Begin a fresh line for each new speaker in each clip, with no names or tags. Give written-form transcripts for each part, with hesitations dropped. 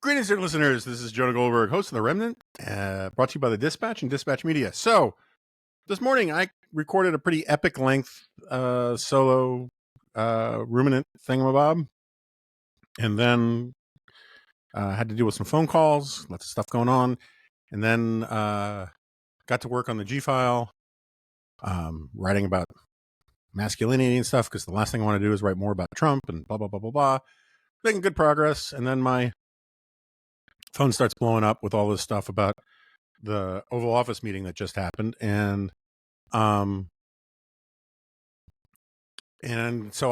Greetings, dear listeners. This is Jonah Goldberg, host of The Remnant, brought to you by the Dispatch and Dispatch Media. So, this morning I recorded a pretty epic length solo ruminant thingamabob, and then had to deal with some phone calls, lots of stuff going on, and then got to work on the G file, writing about masculinity and stuff, because the last thing I want to do is write more about Trump and blah, blah, blah, blah, blah. Making good progress, and then my phone starts blowing up with all this stuff about the Oval Office meeting that just happened, and so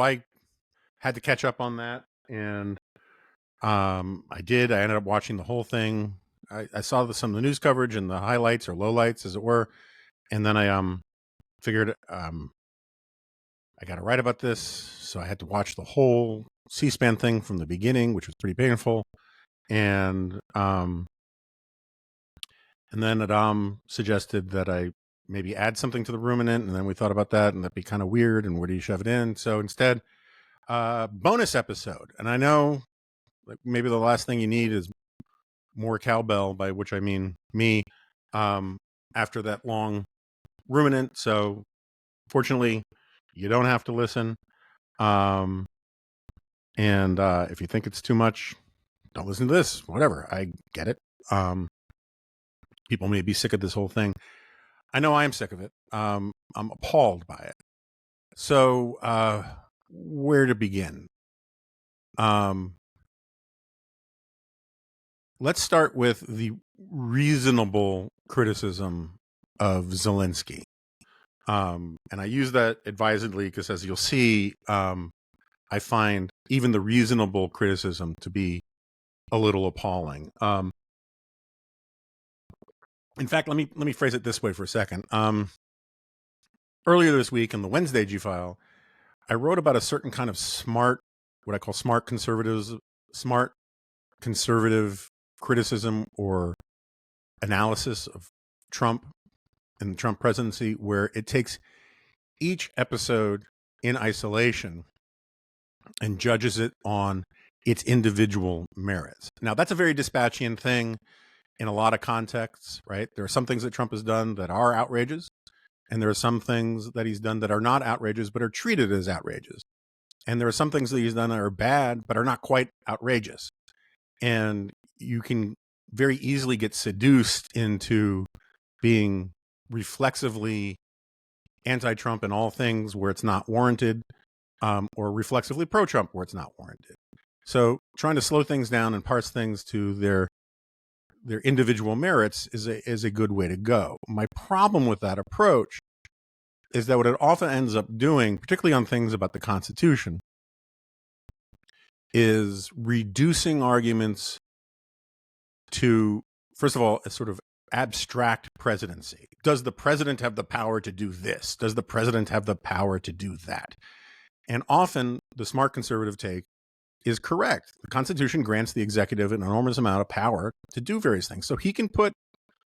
I had to catch up on that, and I did. I ended up watching the whole thing. I saw some of the news coverage and the highlights or lowlights, as it were, and then I figured I got to write about this, so I had to watch the whole C-SPAN thing from the beginning, which was pretty painful, and then Adam suggested that I maybe add something to the ruminant, and then we thought about that, and that'd be kind of weird, and where do you shove it in? So instead, bonus episode. And I know maybe the last thing you need is more cowbell, by which I mean me, after that long ruminant. So fortunately, you don't have to listen. And if you think it's too much, don't listen to this. Whatever. I get it. People may be sick of this whole thing. I know I am sick of it. I'm appalled by it. So, where to begin? Let's start with the reasonable criticism of Zelensky. And I use that advisedly because, as you'll see, I find even the reasonable criticism to be a little appalling. In fact, let me phrase it this way for a second. Earlier this week in the Wednesday G file, I wrote about a certain kind of smart, what I call smart conservative criticism or analysis of Trump and the Trump presidency, where it takes each episode in isolation and judges it on its individual merits. Now, that's a very Dispatchian thing in a lot of contexts, right? There are some things that Trump has done that are outrageous, and there are some things that he's done that are not outrageous, but are treated as outrageous. And there are some things that he's done that are bad, but are not quite outrageous. And you can very easily get seduced into being reflexively anti-Trump in all things where it's not warranted, or reflexively pro-Trump where it's not warranted. So trying to slow things down and parse things to their individual merits is a good way to go. My problem with that approach is that what it often ends up doing, particularly on things about the Constitution, is reducing arguments to, first of all, a sort of abstract presidency. Does the president have the power to do this? Does the president have the power to do that? And often the smart conservative take is correct. The Constitution grants the executive an enormous amount of power to do various things. So he can put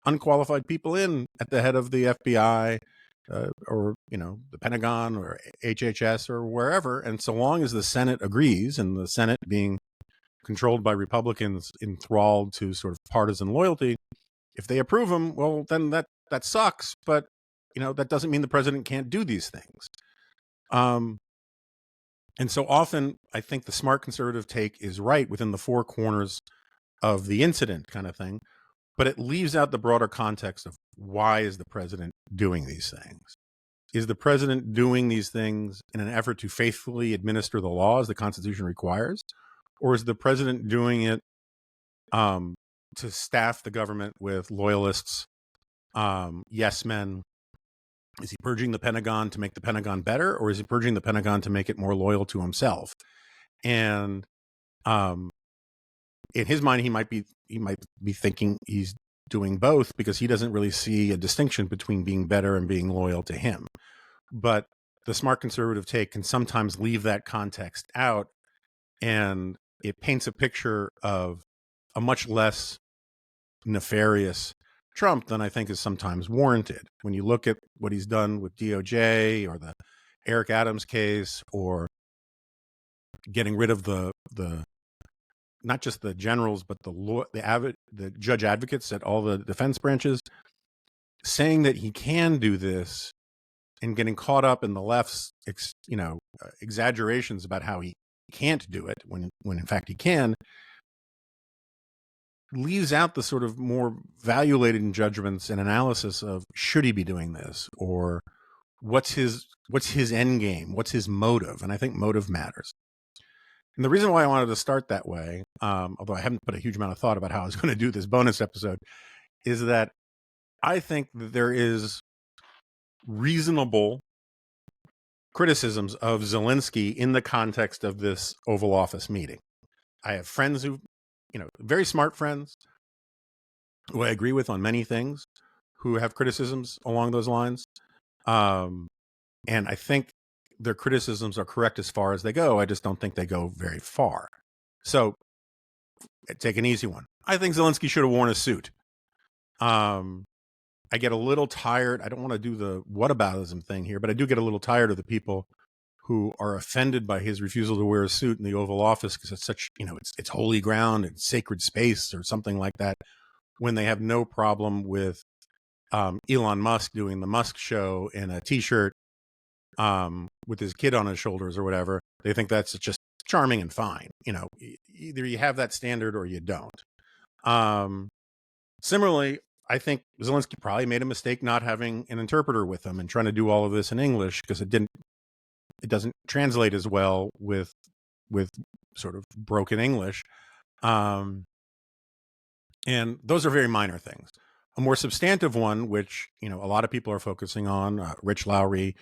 unqualified people in at the head of the FBI, or the Pentagon or HHS or wherever. And so long as the Senate agrees, and the Senate being controlled by Republicans enthralled to sort of partisan loyalty, if they approve them, well, then that sucks. But that doesn't mean the president can't do these things. And so often, I think the smart conservative take is right within the four corners of the incident kind of thing, but it leaves out the broader context of why is the president doing these things? Is the president doing these things in an effort to faithfully administer the laws the Constitution requires? Or is the president doing it to staff the government with loyalists, yes men? Is he purging the Pentagon to make the Pentagon better, or is he purging the Pentagon to make it more loyal to himself? And in his mind, he might be thinking he's doing both, because he doesn't really see a distinction between being better and being loyal to him. But the smart conservative take can sometimes leave that context out, and it paints a picture of a much less nefarious Trump than I think is sometimes warranted. When you look at what he's done with DOJ, or the Eric Adams case, or getting rid of the not just the generals, but the judge advocates at all the defense branches, saying that he can do this, and getting caught up in the left's exaggerations about how he can't do it when in fact he can, leaves out the sort of more value-laden judgments and analysis of should he be doing this, or what's his end game, what's his motive. And I think motive matters. And the reason why I wanted to start that way, although I haven't put a huge amount of thought about how I was going to do this bonus episode, is that I think that there is reasonable criticisms of Zelensky in the context of this Oval Office meeting. I have friends who, very smart friends who I agree with on many things, who have criticisms along those lines. And I think their criticisms are correct as far as they go. I just don't think they go very far. So take an easy one. I think Zelensky should have worn a suit. I get a little tired. I don't want to do the whataboutism thing here, but I do get a little tired of the people who are offended by his refusal to wear a suit in the Oval Office because it's such, it's holy ground and sacred space or something like that, when they have no problem with Elon Musk doing the Musk show in a T-shirt with his kid on his shoulders or whatever. They think that's just charming and fine. Either you have that standard or you don't. Similarly, I think Zelensky probably made a mistake not having an interpreter with him and trying to do all of this in English, because it doesn't translate as well with sort of broken English. And those are very minor things. A more substantive one, which, a lot of people are focusing on, Rich Lowry,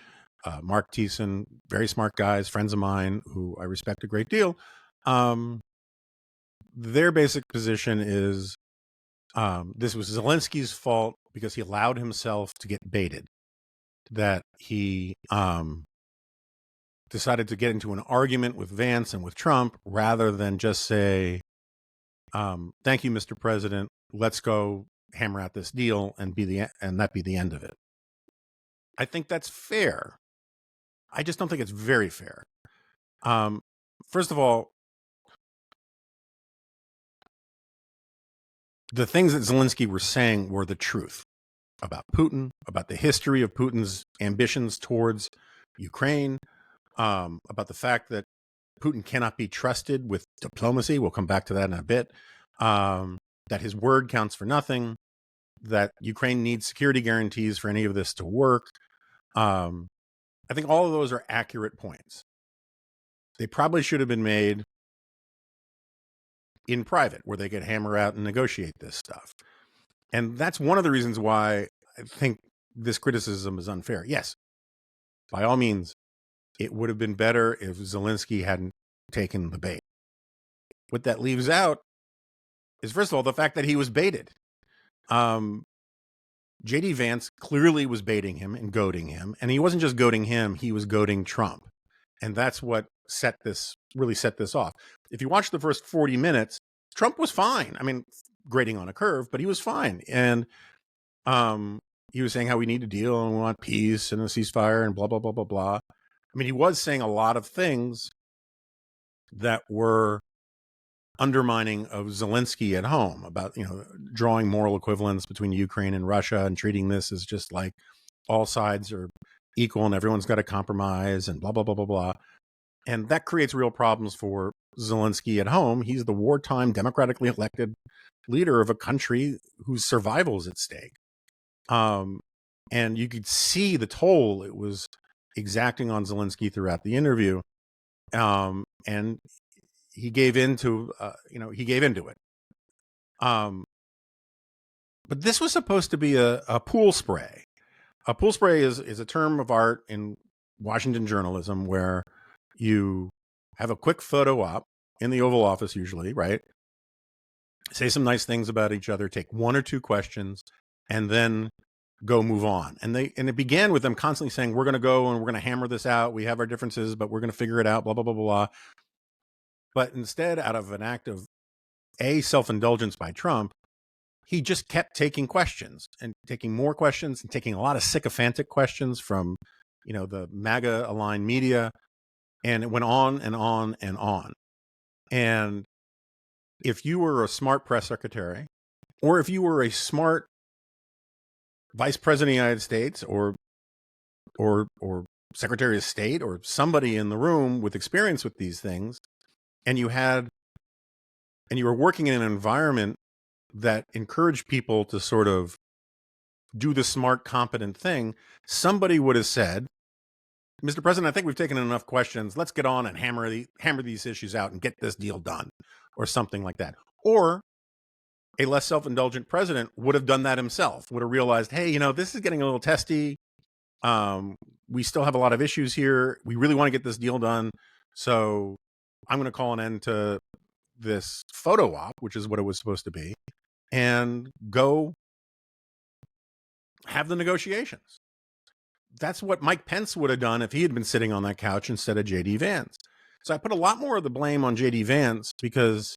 Mark Thiessen, very smart guys, friends of mine who I respect a great deal. Their basic position is, this was Zelensky's fault because he allowed himself to get baited, that he decided to get into an argument with Vance and with Trump rather than just say, thank you, Mr. President, let's go hammer out this deal and that be the end of it. I think that's fair. I just don't think it's very fair. First of all, the things that Zelensky were saying were the truth about Putin, about the history of Putin's ambitions towards Ukraine, about the fact that Putin cannot be trusted with diplomacy. We'll come back to that in a bit. That his word counts for nothing, that Ukraine needs security guarantees for any of this to work. I think all of those are accurate points. They probably should have been made in private, where they could hammer out and negotiate this stuff. And that's one of the reasons why I think this criticism is unfair. Yes, by all means, it would have been better if Zelensky hadn't taken the bait. What that leaves out is, first of all, the fact that he was baited. JD Vance clearly was baiting him and goading him. And he wasn't just goading him, he was goading Trump. And that's what really set this off. If you watch the first 40 minutes, Trump was fine. I mean, grading on a curve, but he was fine. And he was saying how we need a deal and we want peace and a ceasefire and blah, blah, blah, blah, blah. I mean, he was saying a lot of things that were undermining of Zelensky at home about, drawing moral equivalence between Ukraine and Russia and treating this as just like all sides are equal and everyone's got to compromise and blah, blah, blah, blah, blah. And that creates real problems for Zelensky at home. He's the wartime democratically elected leader of a country whose survival is at stake. And you could see the toll it was exacting on Zelensky throughout the interview. And he gave into it. But this was supposed to be a pool spray. A pool spray is a term of art in Washington journalism where you have a quick photo op in the Oval Office, usually, right? Say some nice things about each other, take one or two questions, and then go move on. And it began with them constantly saying, we're going to go and we're going to hammer this out. We have our differences, but we're going to figure it out, blah, blah, blah, blah, blah. But instead, out of an act of self-indulgence by Trump, he just kept taking questions and taking more questions and taking a lot of sycophantic questions from, the MAGA aligned media. And it went on and on and on. And if you were a smart press secretary, or if you were a smart vice president of the United States, or secretary of state, or somebody in the room with experience with these things, and you were working in an environment that encouraged people to sort of do the smart, competent thing, somebody would have said, Mr. President, I think we've taken enough questions. Let's get on and hammer these issues out and get this deal done, or something like that. Or a less self-indulgent president would have done that himself, would have realized, hey, this is getting a little testy. We still have a lot of issues here. We really want to get this deal done. So I'm going to call an end to this photo op, which is what it was supposed to be, and go have the negotiations. That's what Mike Pence would have done if he had been sitting on that couch instead of JD Vance. So I put a lot more of the blame on JD Vance because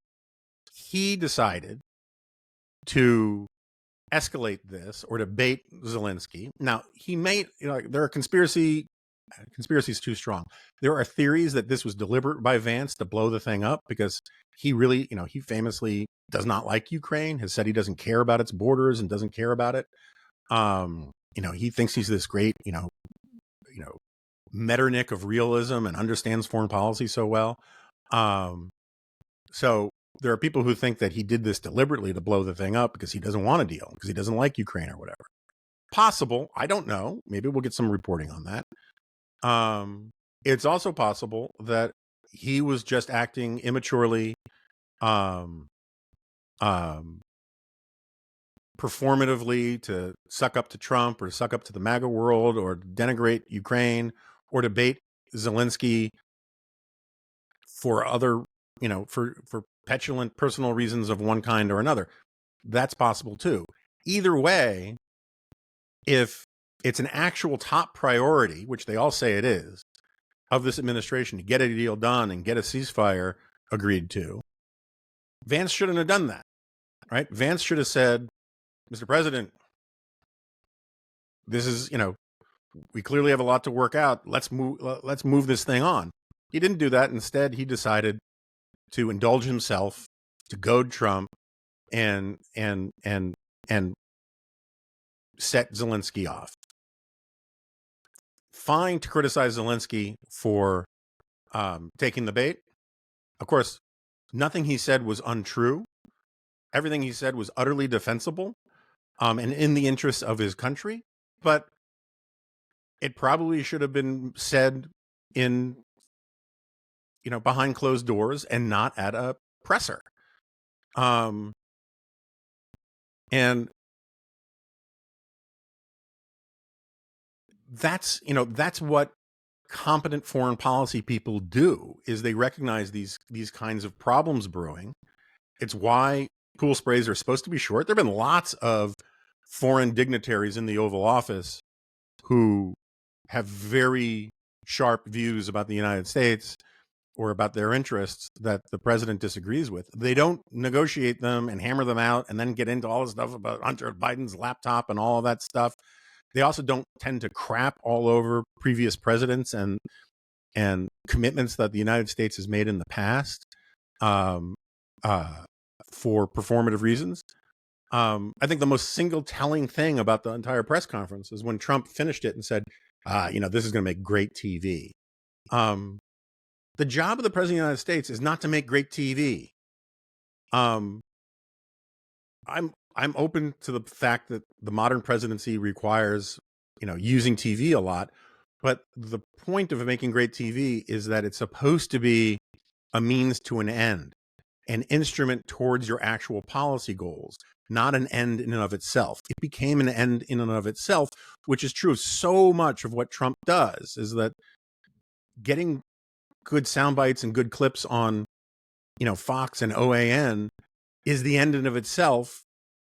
he decided to escalate this or to bait Zelensky. Now, he made, there are conspiracy is too strong. There are theories that this was deliberate by Vance to blow the thing up because he really, he famously does not like Ukraine, has said he doesn't care about its borders and doesn't care about it. He thinks he's this great, Metternich of realism and understands foreign policy so well. So there are people who think that he did this deliberately to blow the thing up because he doesn't want a deal, because he doesn't like Ukraine or whatever. Possible. I don't know. Maybe we'll get some reporting on that. It's also possible that he was just acting immaturely, performatively to suck up to Trump or to suck up to the MAGA world or denigrate Ukraine or to bait Zelensky for other, for petulant personal reasons of one kind or another. That's possible too. Either way, if it's an actual top priority, which they all say it is, of this administration to get a deal done and get a ceasefire agreed to, Vance shouldn't have done that, right? Vance should have said, Mr. President, this is, we clearly have a lot to work out. Let's move this thing on. He didn't do that. Instead, he decided to indulge himself, to goad Trump, and set Zelensky off. Fine to criticize Zelensky for taking the bait. Of course, nothing he said was untrue. Everything he said was utterly defensible and in the interests of his country. But it probably should have been said in, behind closed doors and not at a presser. And that's what competent foreign policy people do, is they recognize these kinds of problems brewing. It's why pool sprays are supposed to be short. There have been lots of foreign dignitaries in the Oval Office who have very sharp views about the United States or about their interests that the president disagrees with. They don't negotiate them and hammer them out and then get into all the stuff about Hunter Biden's laptop and all of that stuff. They also don't tend to crap all over previous presidents and commitments that the United States has made in the past for performative reasons. I think the most single telling thing about the entire press conference is when Trump finished it and said, this is going to make great TV. The job of the president of the United States is not to make great TV. I'm open to the fact that the modern presidency requires, using TV a lot. But the point of making great TV is that it's supposed to be a means to an end, an instrument towards your actual policy goals, not an end in and of itself. It became an end in and of itself, which is true of so much of what Trump does, is that getting good sound bites and good clips on, Fox and OAN is the end in of itself,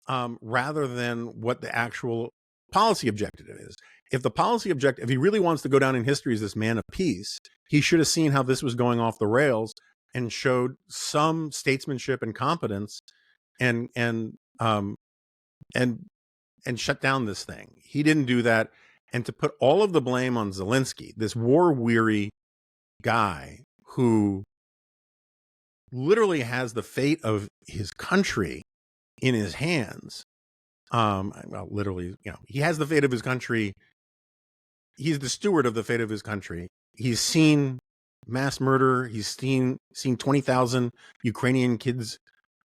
rather than what the actual policy objective is. If the policy objective, if he really wants to go down in history as this man of peace, he should have seen how this was going off the rails and showed some statesmanship and competence and shut down this thing. He didn't do that. And to put all of the blame on Zelensky, this war-weary guy who literally has the fate of his country in his hands. Well, literally, he has the fate of his country. He's the steward of the fate of his country. He's seen mass murder. He's seen 20,000 Ukrainian kids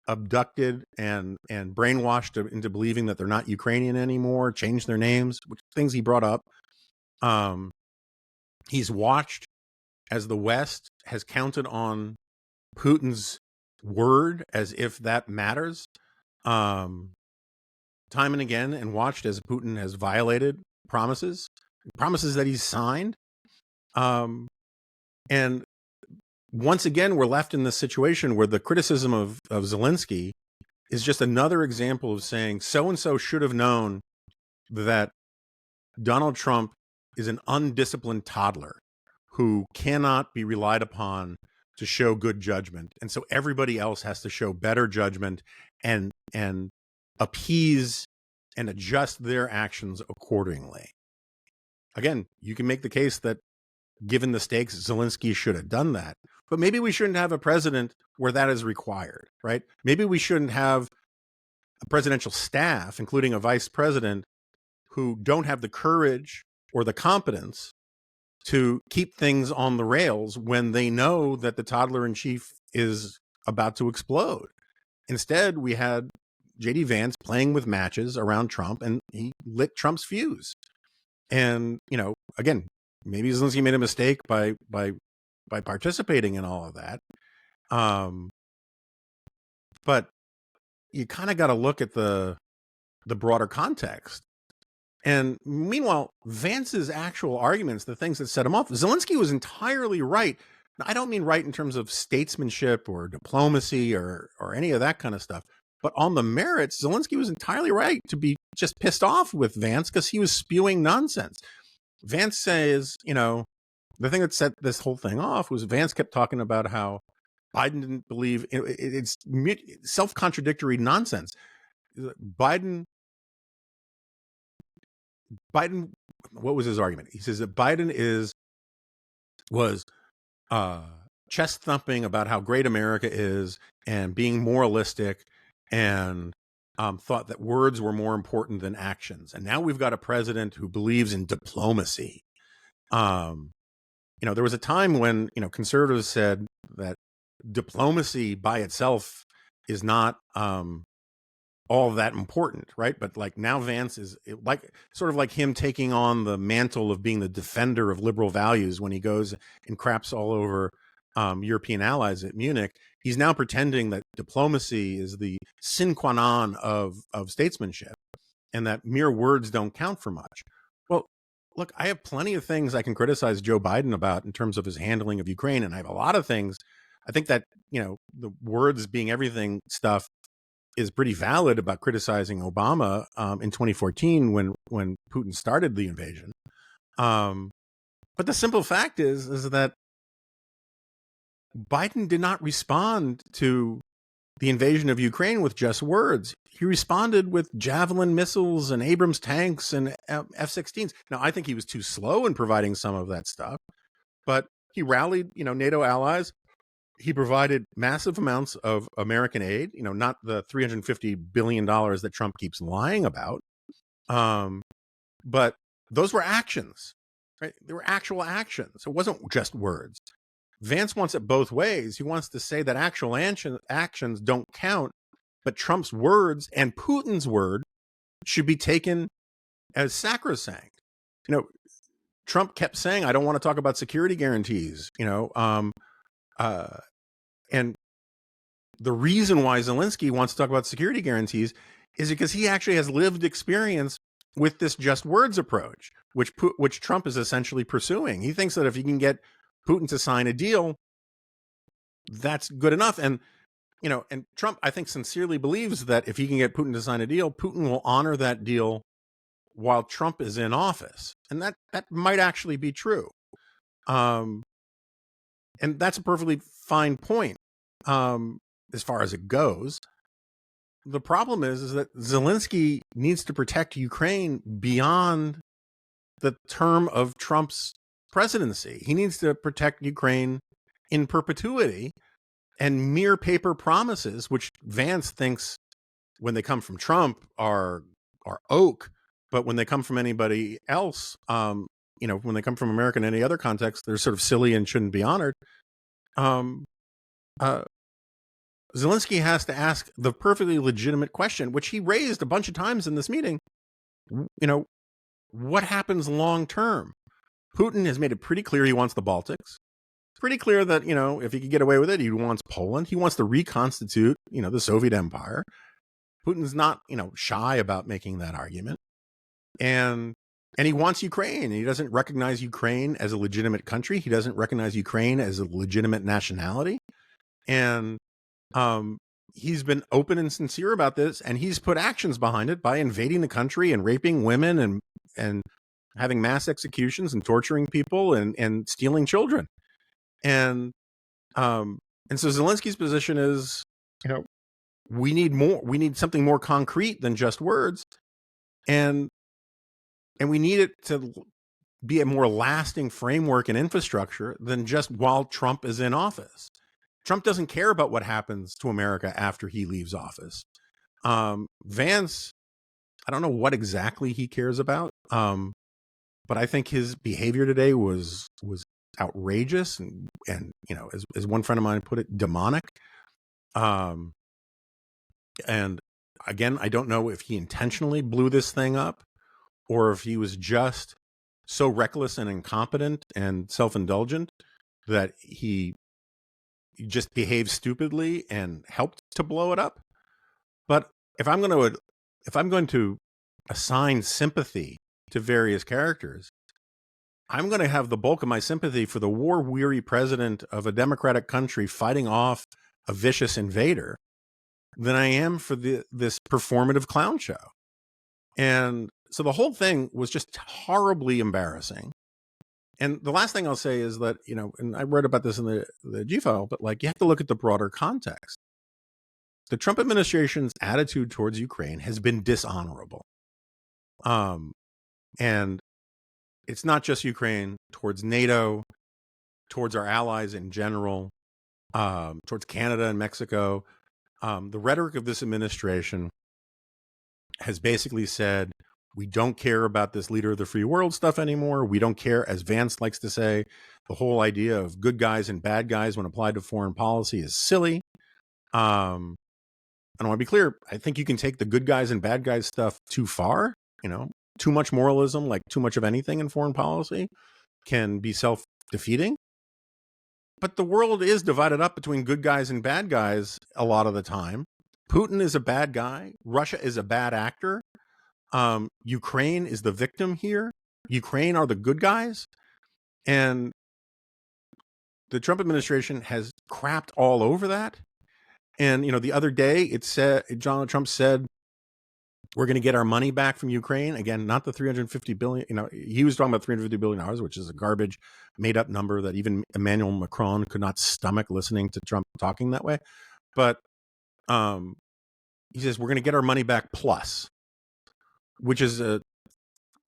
abducted and brainwashed into believing that they're not Ukrainian anymore, changed their names, which things he brought up. He's watched as the West has counted on Putin's word as if that matters, time and again, and watched as Putin has violated promises that he's signed. And once again, we're left in this situation where the criticism of Zelensky is just another example of saying so-and-so should have known that Donald Trump is an undisciplined toddler who cannot be relied upon to show good judgment. And so everybody else has to show better judgment and appease and adjust their actions accordingly. Again, you can make the case that given the stakes, Zelensky should have done that. But maybe we shouldn't have a president where that is required, right? Maybe we shouldn't have a presidential staff, including a vice president, who don't have the courage or the competence to keep things on the rails when they know that the toddler in chief is about to explode. Instead, we had JD Vance playing with matches around Trump, and he lit Trump's fuse. And, again, maybe Zelensky made a mistake by participating in all of that. But you kind of got to look at the broader context. And meanwhile, Vance's actual arguments, the things that set him off, Zelensky was entirely right. Now, I don't mean right in terms of statesmanship or diplomacy or any of that kind of stuff. But on the merits, Zelensky was entirely right to be just pissed off with Vance because he was spewing nonsense. Vance says, the thing that set this whole thing off was Vance kept talking about how Biden didn't believe it's self-contradictory nonsense. Biden, what was his argument? He says that Biden was chest thumping about how great America is and being moralistic and thought that words were more important than actions. And now we've got a president who believes in diplomacy. There was a time when, conservatives said that diplomacy by itself is not all that important, right? But like now Vance is sort of like him taking on the mantle of being the defender of liberal values when he goes and craps all over European allies at Munich. He's now pretending that diplomacy is the sine qua non of statesmanship and that mere words don't count for much. Well, look, I have plenty of things I can criticize Joe Biden about in terms of his handling of Ukraine. And I have a lot of things. I think that, the words being everything stuff is pretty valid about criticizing Obama in 2014 when Putin started the invasion. But the simple fact is that Biden did not respond to the invasion of Ukraine with just words. He responded with Javelin missiles and Abrams tanks and F-16s. Now, I think he was too slow in providing some of that stuff, but he rallied, NATO allies. He provided massive amounts of American aid, not the $350 billion that Trump keeps lying about. But those were actions, right? They were actual actions. It wasn't just words. Vance wants it both ways. He wants to say that actual actions don't count, but Trump's words and Putin's word should be taken as sacrosanct. Trump kept saying, I don't want to talk about security guarantees, and the reason why Zelensky wants to talk about security guarantees is because he actually has lived experience with this just words approach, which Trump is essentially pursuing. He thinks that if he can get Putin to sign a deal, that's good enough. And, and Trump, I think, sincerely believes that if he can get Putin to sign a deal, Putin will honor that deal while Trump is in office. And that might actually be true. And that's a perfectly fine point as far as it goes. The problem is that Zelensky needs to protect Ukraine beyond the term of Trump's presidency. He needs to protect Ukraine in perpetuity. and mere paper promises, which Vance thinks when they come from Trump are oak, but when they come from anybody else, when they come from America in any other context, they're sort of silly and shouldn't be honored. Um, uh, Zelensky has to ask the perfectly legitimate question, which he raised a bunch of times in this meeting. What happens long term? Putin has made it pretty clear he wants the Baltics. Pretty clear that, if he could get away with it, he wants Poland. He wants to reconstitute, the Soviet Empire. Putin's not, shy about making that argument. And he wants Ukraine. He doesn't recognize Ukraine as a legitimate country. He doesn't recognize Ukraine as a legitimate nationality. And he's been open and sincere about this, and he's put actions behind it by invading the country and raping women and having mass executions and torturing people and stealing children. And so Zelensky's position is, we need more. We need something more concrete than just words, and we need it to be a more lasting framework and infrastructure than just while Trump is in office. Trump doesn't care about what happens to America after he leaves office. Vance, I don't know what exactly he cares about, but I think his behavior today was outrageous and as one friend of mine put it, demonic. And again, I don't know if he intentionally blew this thing up or if he was just so reckless and incompetent and self-indulgent that he just behaved stupidly and helped to blow it up. But if I'm going to assign sympathy to various characters, I'm going to have the bulk of my sympathy for the war-weary president of a democratic country fighting off a vicious invader than I am for this performative clown show. And so the whole thing was just horribly embarrassing. And the last thing I'll say is that, and I read about this in the G-File, but you have to look at the broader context. The Trump administration's attitude towards Ukraine has been dishonorable. And it's not just Ukraine, towards NATO, towards our allies in general, towards Canada and Mexico. The rhetoric of this administration has basically said, we don't care about this leader of the free world stuff anymore. We don't care, as Vance likes to say, the whole idea of good guys and bad guys when applied to foreign policy is silly. And I want to be clear. I think you can take the good guys and bad guys stuff too far. Too much moralism, like too much of anything in foreign policy, can be self-defeating. But the world is divided up between good guys and bad guys a lot of the time. Putin is a bad guy. Russia is a bad actor. Ukraine is the victim here. Ukraine are the good guys. And the Trump administration has crapped all over that. And, the other day Donald Trump said, we're going to get our money back from Ukraine. Again, not the $350 billion. He was talking about $350 billion, which is a garbage made up number that even Emmanuel Macron could not stomach listening to Trump talking that way. But he says, we're going to get our money back plus, which is a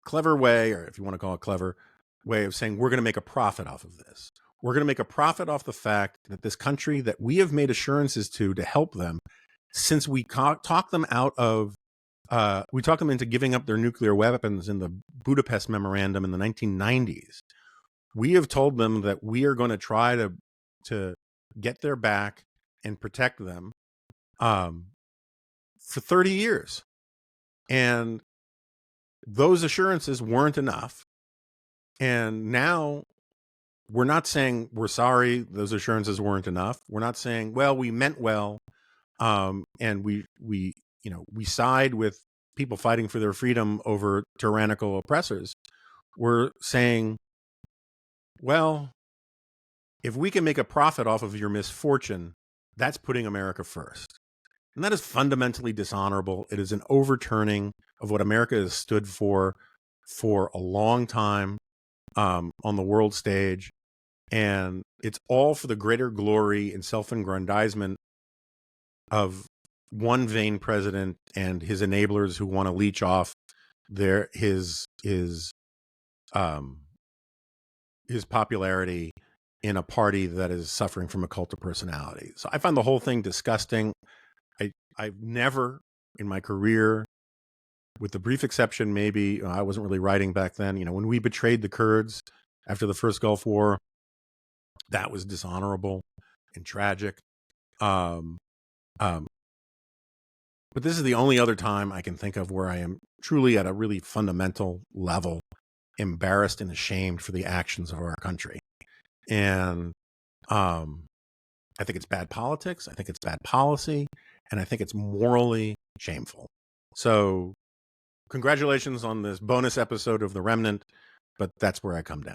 clever way, or if you want to call it clever way of saying we're going to make a profit off of this. We're going to make a profit off the fact that this country that we have made assurances to help them, since we talked them out of, we talked them into giving up their nuclear weapons in the Budapest Memorandum in the 1990s. We have told them that we are going to try to get their back and protect them for 30 years. And those assurances weren't enough. And now we're not saying we're sorry those assurances weren't enough. We're not saying, well, we meant well, and we side with people fighting for their freedom over tyrannical oppressors. We're saying, well, if we can make a profit off of your misfortune, that's putting America first. And that is fundamentally dishonorable. It is an overturning of what America has stood for a long time on the world stage. And it's all for the greater glory and self-aggrandizement of one vain president and his enablers who want to leech off his popularity in a party that is suffering from a cult of personality. So I find the whole thing disgusting. I've never in my career, with the brief exception, maybe I wasn't really writing back then, when we betrayed the Kurds after the first Gulf War, that was dishonorable and tragic. Um, um, but this is the only other time I can think of where I am truly at a really fundamental level embarrassed and ashamed for the actions of our country. And I think it's bad politics. I think it's bad policy. And I think it's morally shameful. So congratulations on this bonus episode of The Remnant, but that's where I come down.